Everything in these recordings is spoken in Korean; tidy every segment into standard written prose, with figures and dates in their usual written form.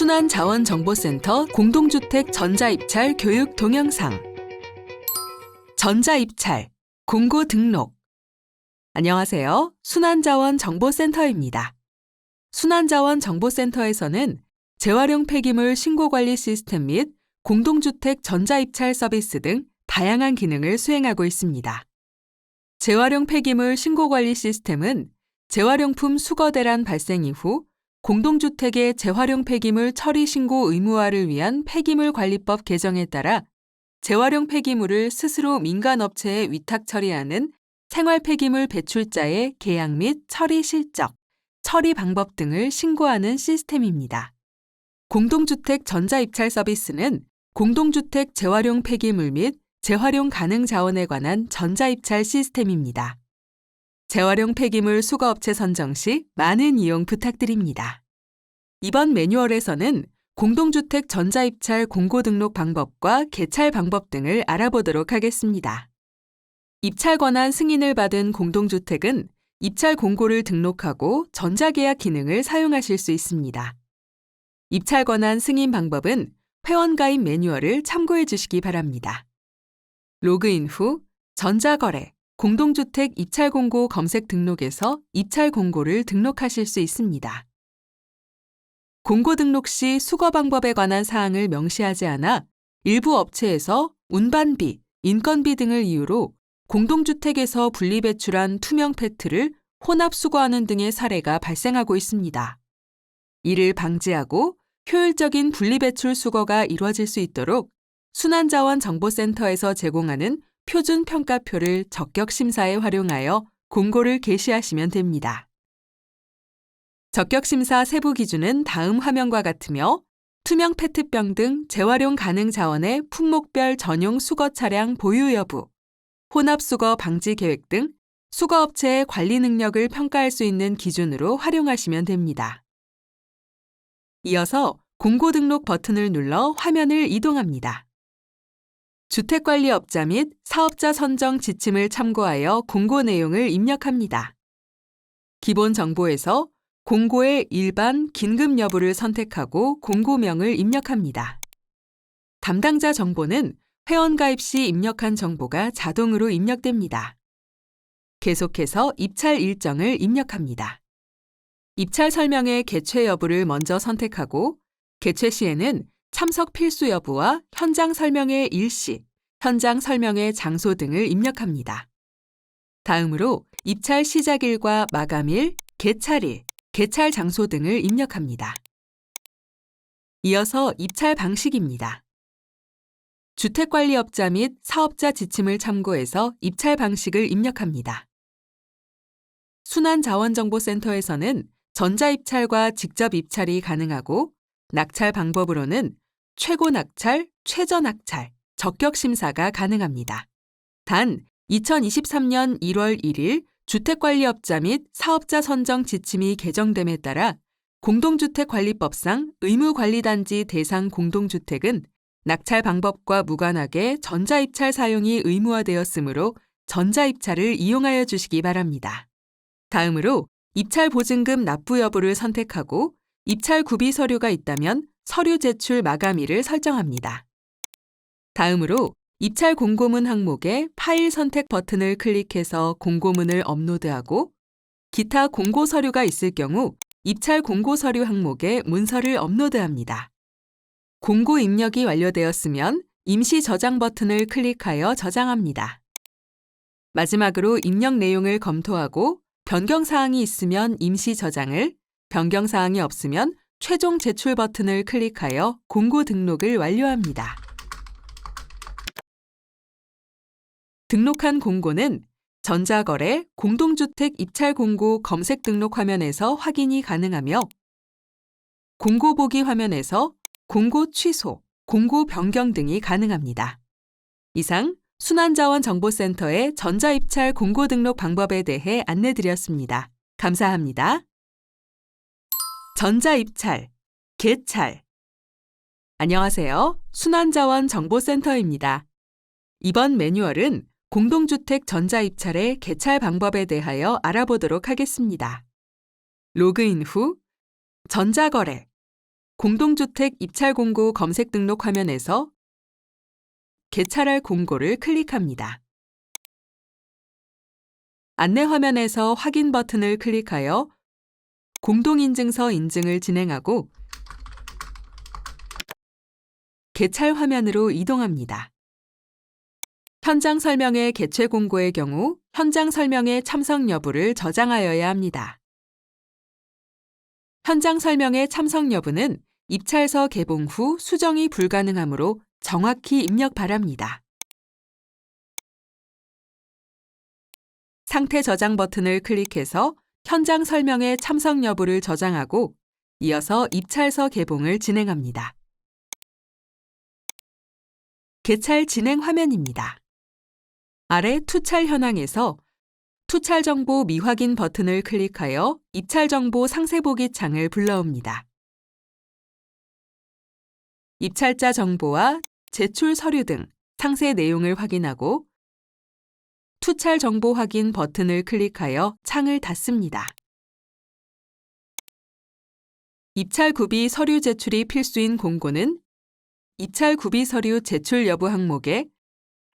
순환자원정보센터 공동주택 전자입찰 교육 동영상. 전자입찰, 공고 등록. 안녕하세요. 순환자원정보센터입니다. 순환자원정보센터에서는 재활용 폐기물 신고관리 시스템 및 공동주택 전자입찰 서비스 등 다양한 기능을 수행하고 있습니다. 재활용 폐기물 신고관리 시스템은 재활용품 수거 대란 발생 이후 공동주택의 재활용 폐기물 처리 신고 의무화를 위한 폐기물관리법 개정에 따라 재활용 폐기물을 스스로 민간업체에 위탁 처리하는 생활폐기물 배출자의 계약 및 처리 실적, 처리 방법 등을 신고하는 시스템입니다. 공동주택 전자입찰 서비스는 공동주택 재활용 폐기물 및 재활용 가능 자원에 관한 전자입찰 시스템입니다. 재활용 폐기물 수거업체 선정 시 많은 이용 부탁드립니다. 이번 매뉴얼에서는 공동주택 전자입찰 공고 등록 방법과 개찰 방법 등을 알아보도록 하겠습니다. 입찰 권한 승인을 받은 공동주택은 입찰 공고를 등록하고 전자계약 기능을 사용하실 수 있습니다. 입찰 권한 승인 방법은 회원가입 매뉴얼을 참고해 주시기 바랍니다. 로그인 후 전자거래, 공동주택 입찰공고 검색 등록에서 입찰 공고를 등록하실 수 있습니다. 공고 등록 시 수거 방법에 관한 사항을 명시하지 않아 일부 업체에서 운반비, 인건비 등을 이유로 공동주택에서 분리배출한 투명 페트를 혼합 수거하는 등의 사례가 발생하고 있습니다. 이를 방지하고 효율적인 분리배출 수거가 이루어질 수 있도록 순환자원정보센터에서 제공하는 표준 평가표를 적격 심사에 활용하여 공고를 게시하시면 됩니다. 적격 심사 세부 기준은 다음 화면과 같으며 투명 페트병 등 재활용 가능 자원의 품목별 전용 수거 차량 보유 여부, 혼합 수거 방지 계획 등 수거업체의 관리 능력을 평가할 수 있는 기준으로 활용하시면 됩니다. 이어서 공고 등록 버튼을 눌러 화면을 이동합니다. 주택관리업자 및 사업자 선정 지침을 참고하여 공고 내용을 입력합니다. 기본 정보에서 공고의 일반, 긴급 여부를 선택하고 공고명을 입력합니다. 담당자 정보는 회원가입 시 입력한 정보가 자동으로 입력됩니다. 계속해서 입찰 일정을 입력합니다. 입찰 설명의 개최 여부를 먼저 선택하고 개최 시에는 참석 필수 여부와 현장 설명의 일시, 현장 설명의 장소 등을 입력합니다. 다음으로 입찰 시작일과 마감일, 개찰일, 개찰 장소 등을 입력합니다. 이어서 입찰 방식입니다. 주택관리업자 및 사업자 지침을 참고해서 입찰 방식을 입력합니다. 순환자원정보센터에서는 전자입찰과 직접 입찰이 가능하고 낙찰 방법으로는 최고 낙찰, 최저 낙찰, 적격 심사가 가능합니다. 단 2023년 1월 1일 주택관리업자 및 사업자 선정 지침이 개정됨에 따라 공동주택관리법상 의무관리단지 대상 공동주택은 낙찰 방법과 무관하게 전자입찰 사용이 의무화되었으므로 전자입찰을 이용하여 주시기 바랍니다. 다음으로 입찰 보증금 납부 여부를 선택하고 입찰 구비 서류가 있다면 서류 제출 마감일을 설정합니다. 다음으로 입찰 공고문 항목에 파일 선택 버튼을 클릭해서 공고문을 업로드하고 기타 공고 서류가 있을 경우 입찰 공고 서류 항목에 문서를 업로드합니다. 공고 입력이 완료되었으면 임시 저장 버튼을 클릭하여 저장합니다. 마지막으로 입력 내용을 검토하고 변경 사항이 있으면 임시 저장을, 변경 사항이 없으면 최종 제출 버튼을 클릭하여 공고 등록을 완료합니다. 등록한 공고는 전자거래, 공동주택 입찰 공고 검색 등록 화면에서 확인이 가능하며 공고 보기 화면에서 공고 취소, 공고 변경 등이 가능합니다. 이상 순환자원정보센터의 전자입찰 공고 등록 방법에 대해 안내드렸습니다. 감사합니다. 전자입찰, 개찰. 안녕하세요. 순환자원정보센터입니다. 이번 매뉴얼은 공동주택 전자입찰의 개찰 방법에 대하여 알아보도록 하겠습니다. 로그인 후 전자거래, 공동주택 입찰 공고 검색 등록 화면에서 개찰할 공고를 클릭합니다. 안내 화면에서 확인 버튼을 클릭하여 공동인증서 인증을 진행하고 개찰 화면으로 이동합니다. 현장 설명회 개최 공고의 경우 현장 설명회 참석 여부를 저장하여야 합니다. 현장 설명회 참석 여부는 입찰서 개봉 후 수정이 불가능하므로 정확히 입력 바랍니다. 상태 저장 버튼을 클릭해서 현장 설명회 참석 여부를 저장하고 이어서 입찰서 개봉을 진행합니다. 개찰 진행 화면입니다. 아래 투찰 현황에서 투찰 정보 미확인 버튼을 클릭하여 입찰 정보 상세 보기 창을 불러옵니다. 입찰자 정보와 제출 서류 등 상세 내용을 확인하고 투찰 정보 확인 버튼을 클릭하여 창을 닫습니다. 입찰 구비 서류 제출이 필수인 공고는 입찰 구비 서류 제출 여부 항목에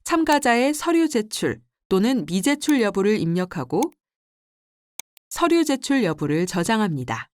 참가자의 서류 제출 또는 미제출 여부를 입력하고 서류 제출 여부를 저장합니다.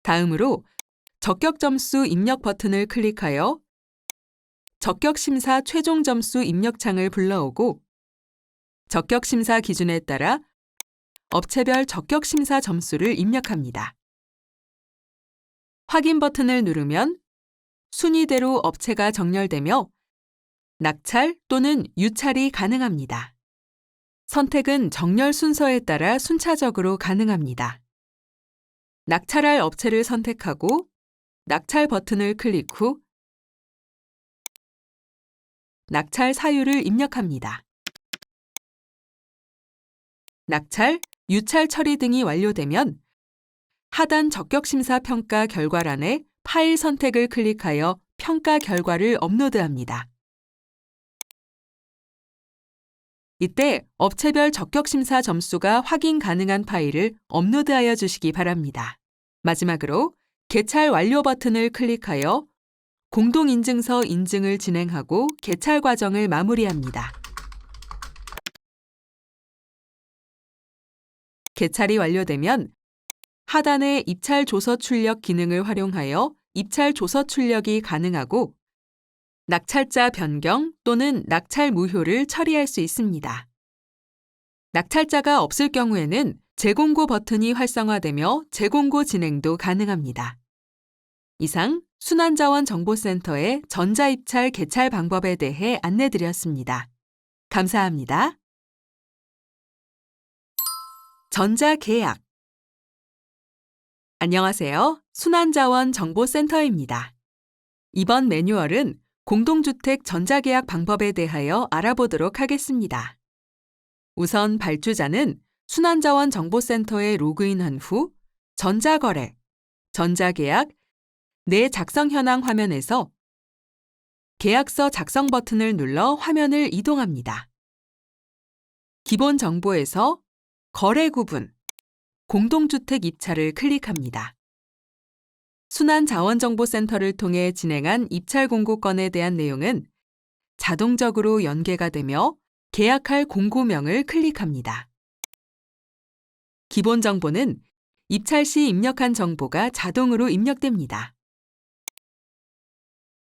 다음으로 적격 점수 입력 버튼을 클릭하여 적격 심사 최종 점수 입력 창을 불러오고 적격 심사 기준에 따라 업체별 적격 심사 점수를 입력합니다. 확인 버튼을 누르면 순위대로 업체가 정렬되며 낙찰 또는 유찰이 가능합니다. 선택은 정렬 순서에 따라 순차적으로 가능합니다. 낙찰할 업체를 선택하고 낙찰 버튼을 클릭 후 낙찰 사유를 입력합니다. 낙찰, 유찰 처리 등이 완료되면 하단 적격심사 평가 결과란에 파일 선택을 클릭하여 평가 결과를 업로드합니다. 이때 업체별 적격심사 점수가 확인 가능한 파일을 업로드하여 주시기 바랍니다. 마지막으로 개찰 완료 버튼을 클릭하여 공동인증서 인증을 진행하고 개찰 과정을 마무리합니다. 개찰이 완료되면 하단의 입찰 조서 출력 기능을 활용하여 입찰 조서 출력이 가능하고 낙찰자 변경 또는 낙찰 무효를 처리할 수 있습니다. 낙찰자가 없을 경우에는 재공고 버튼이 활성화되며 재공고 진행도 가능합니다. 이상 순환자원정보센터의 전자입찰 개찰 방법에 대해 안내드렸습니다. 감사합니다. 전자계약. 안녕하세요. 순환자원정보센터입니다. 이번 매뉴얼은 공동주택 전자계약 방법에 대하여 알아보도록 하겠습니다. 우선 발주자는 순환자원정보센터에 로그인한 후 전자거래, 전자계약, 내 작성 현황 화면에서 계약서 작성 버튼을 눌러 화면을 이동합니다. 기본 정보에서 거래 구분, 공동주택 입찰을 클릭합니다. 순환자원정보센터를 통해 진행한 입찰 공고건에 대한 내용은 자동적으로 연계가 되며 계약할 공고명을 클릭합니다. 기본 정보는 입찰 시 입력한 정보가 자동으로 입력됩니다.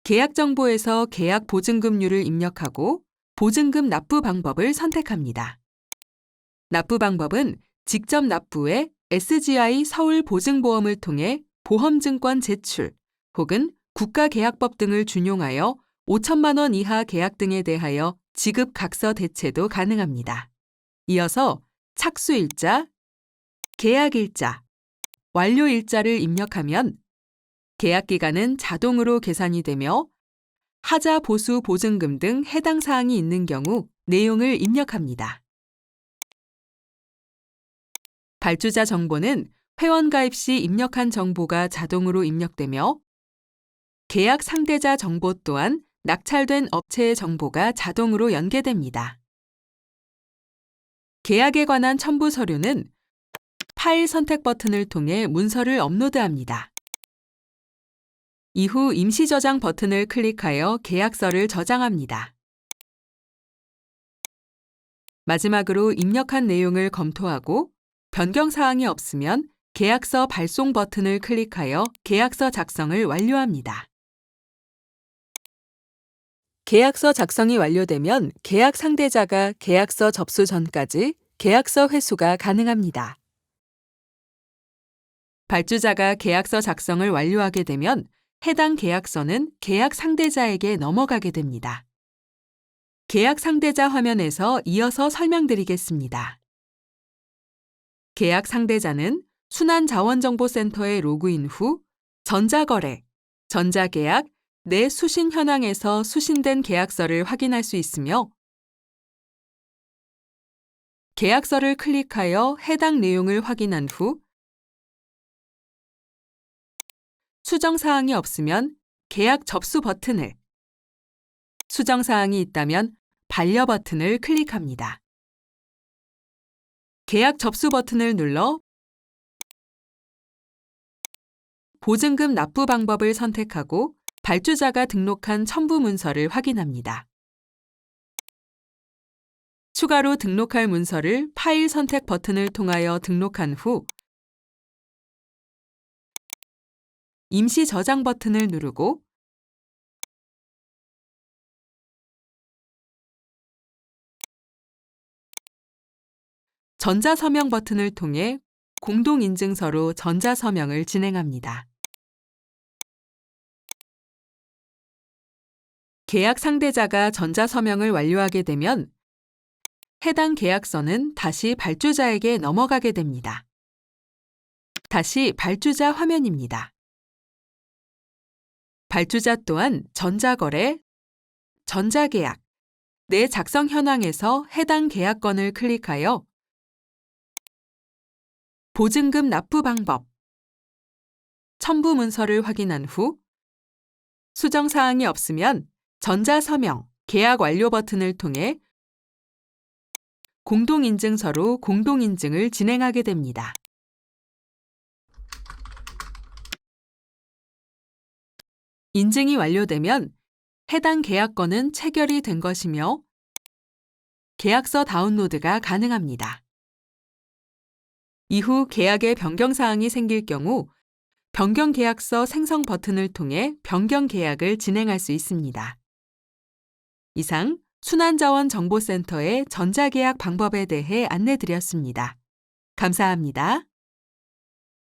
계약 정보에서 계약 보증금률을 입력하고 보증금 납부 방법을 선택합니다. 납부 방법은 직접 납부 후 SGI 서울보증보험을 통해 보험증권 제출 혹은 국가계약법 등을 준용하여 5천만 원 이하 계약 등에 대하여 지급 각서 대체도 가능합니다. 이어서 착수일자, 계약일자, 완료일자를 입력하면 계약기간은 자동으로 계산이 되며 하자 보수 보증금 등 해당 사항이 있는 경우 내용을 입력합니다. 발주자 정보는 회원가입 시 입력한 정보가 자동으로 입력되며 계약 상대자 정보 또한 낙찰된 업체의 정보가 자동으로 연계됩니다. 계약에 관한 첨부 서류는 파일 선택 버튼을 통해 문서를 업로드합니다. 이후 임시 저장 버튼을 클릭하여 계약서를 저장합니다. 마지막으로 입력한 내용을 검토하고 변경 사항이 없으면 계약서 발송 버튼을 클릭하여 계약서 작성을 완료합니다. 계약서 작성이 완료되면 계약 상대자가 계약서 접수 전까지 계약서 회수가 가능합니다. 발주자가 계약서 작성을 완료하게 되면 해당 계약서는 계약 상대자에게 넘어가게 됩니다. 계약 상대자 화면에서 이어서 설명드리겠습니다. 계약 상대자는 순환자원정보센터에 로그인 후 전자거래, 전자계약, 내 수신 현황에서 수신된 계약서를 확인할 수 있으며 계약서를 클릭하여 해당 내용을 확인한 후 수정사항이 없으면 계약 접수 버튼을, 수정사항이 있다면 반려 버튼을 클릭합니다. 계약 접수 버튼을 눌러 보증금 납부 방법을 선택하고 발주자가 등록한 첨부 문서를 확인합니다. 추가로 등록할 문서를 파일 선택 버튼을 통하여 등록한 후 임시 저장 버튼을 누르고 전자서명 버튼을 통해 공동인증서로 전자서명을 진행합니다. 계약 상대자가 전자서명을 완료하게 되면 해당 계약서는 다시 발주자에게 넘어가게 됩니다. 다시 발주자 화면입니다. 발주자 또한 전자거래, 전자계약, 내 작성 현황에서 해당 계약건을 클릭하여 보증금 납부 방법, 첨부 문서를 확인한 후 수정사항이 없으면 전자서명, 계약 완료 버튼을 통해 공동인증서로 공동인증을 진행하게 됩니다. 인증이 완료되면 해당 계약건은 체결이 된 것이며 계약서 다운로드가 가능합니다. 이후 계약에 변경사항이 생길 경우 변경 계약서 생성 버튼을 통해 변경 계약을 진행할 수 있습니다. 이상 순환자원정보센터의 전자계약 방법에 대해 안내드렸습니다. 감사합니다.